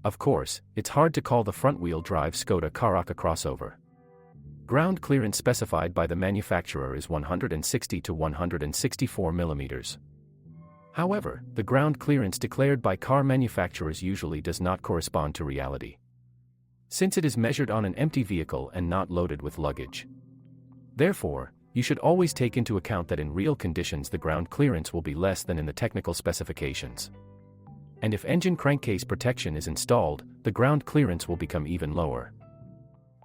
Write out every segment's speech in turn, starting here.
Of course, it's hard to call the front-wheel drive Skoda Karoq a crossover. Ground clearance specified by the manufacturer is 160 to 164 mm. However, the ground clearance declared by car manufacturers usually does not correspond to reality, since it is measured on an empty vehicle and not loaded with luggage. Therefore, you should always take into account that in real conditions the ground clearance will be less than in the technical specifications. And if engine crankcase protection is installed, the ground clearance will become even lower.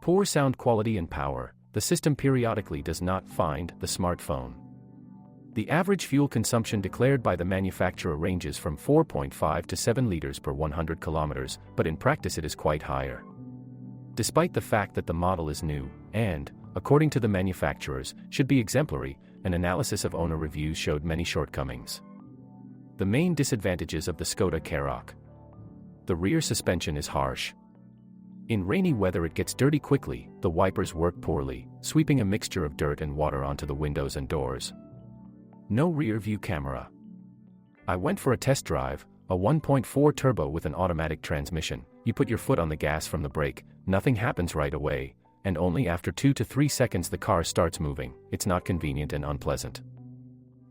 Poor sound quality and power, the system periodically does not find the smartphone. The average fuel consumption declared by the manufacturer ranges from 4.5 to 7 liters per 100 kilometers, but in practice it is quite higher. Despite the fact that the model is new, and, according to the manufacturers, should be exemplary, an analysis of owner reviews showed many shortcomings. The main disadvantages of the Skoda Karoq. The rear suspension is harsh. In rainy weather it gets dirty quickly, the wipers work poorly, sweeping a mixture of dirt and water onto the windows and doors. No rear view camera. I went for a test drive, a 1.4 turbo with an automatic transmission. You put your foot on the gas from the brake, nothing happens right away, and only after 2 to 3 seconds the car starts moving. It's not convenient and unpleasant.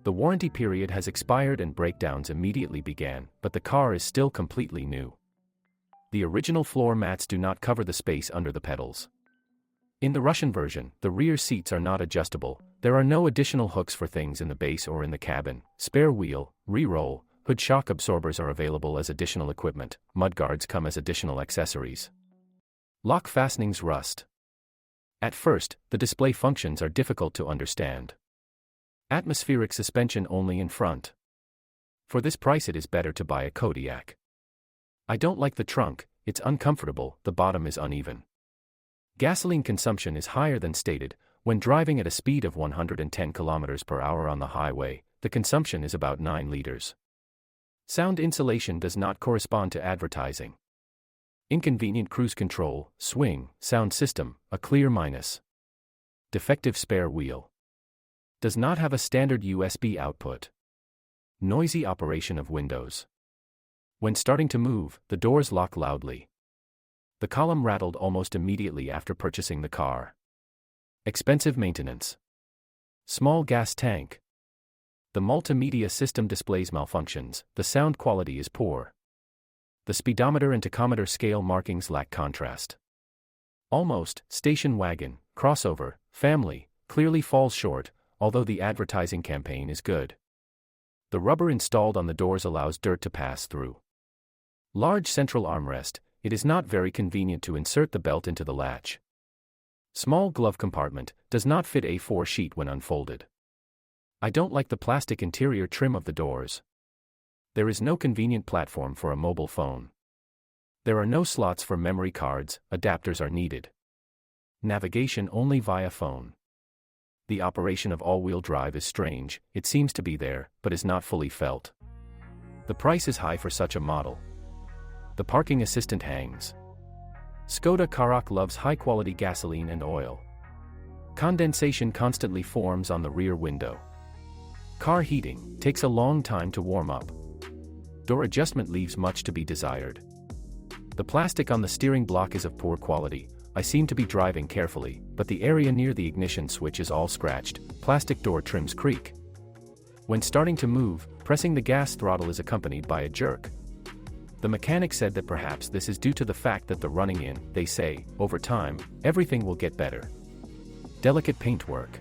The warranty period has expired and breakdowns immediately began, but the car is still completely new. The original floor mats do not cover the space under the pedals. In the Russian version, the rear seats are not adjustable, there are no additional hooks for things in the base or in the cabin, spare wheel, re-roll, hood shock absorbers are available as additional equipment, mudguards come as additional accessories. Lock fastenings rust. At first, the display functions are difficult to understand. Atmospheric suspension only in front. For this price it is better to buy a Kodiaq. I don't like the trunk, it's uncomfortable, the bottom is uneven. Gasoline consumption is higher than stated. When driving at a speed of 110 km per hour on the highway, the consumption is about 9 liters. Sound insulation does not correspond to advertising. Inconvenient cruise control, swing, sound system, a clear minus. Defective spare wheel. Does not have a standard USB output. Noisy operation of windows. When starting to move, the doors lock loudly. The column rattled almost immediately after purchasing the car. Expensive maintenance. Small gas tank. The multimedia system displays malfunctions, the sound quality is poor. The speedometer and tachometer scale markings lack contrast. Almost, station wagon, crossover, family, clearly falls short, although the advertising campaign is good. The rubber installed on the doors allows dirt to pass through. Large central armrest, it is not very convenient to insert the belt into the latch. Small glove compartment, does not fit A4 sheet when unfolded. I don't like the plastic interior trim of the doors. There is no convenient platform for a mobile phone. There are no slots for memory cards, adapters are needed. Navigation only via phone. The operation of all-wheel drive is strange, it seems to be there, but is not fully felt. The price is high for such a model. The parking assistant hangs. Skoda Karoq loves high-quality gasoline and oil. Condensation constantly forms on the rear window. Car heating takes a long time to warm up. Door adjustment leaves much to be desired. The plastic on the steering block is of poor quality. I seem to be driving carefully, but the area near the ignition switch is all scratched. Plastic door trims creak. When starting to move, pressing the gas throttle is accompanied by a jerk. The mechanic said that perhaps this is due to the fact that the running in, they say, over time, everything will get better. Delicate paintwork.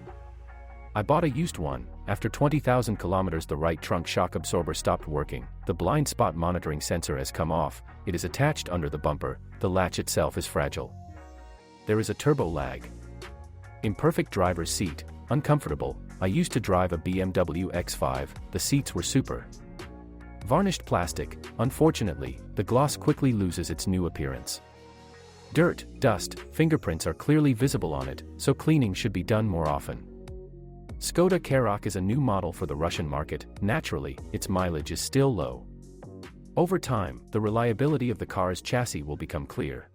I bought a used one. After 20,000 kilometers the right trunk shock absorber stopped working, the blind spot monitoring sensor has come off, it is attached under the bumper, the latch itself is fragile. There is a turbo lag. Imperfect driver's seat, uncomfortable. I used to drive a BMW X5, the seats were super. Varnished plastic, unfortunately, the gloss quickly loses its new appearance. Dirt, dust, fingerprints are clearly visible on it, so cleaning should be done more often. Skoda Karoq is a new model for the Russian market. Naturally, its mileage is still low. Over time, the reliability of the car's chassis will become clear.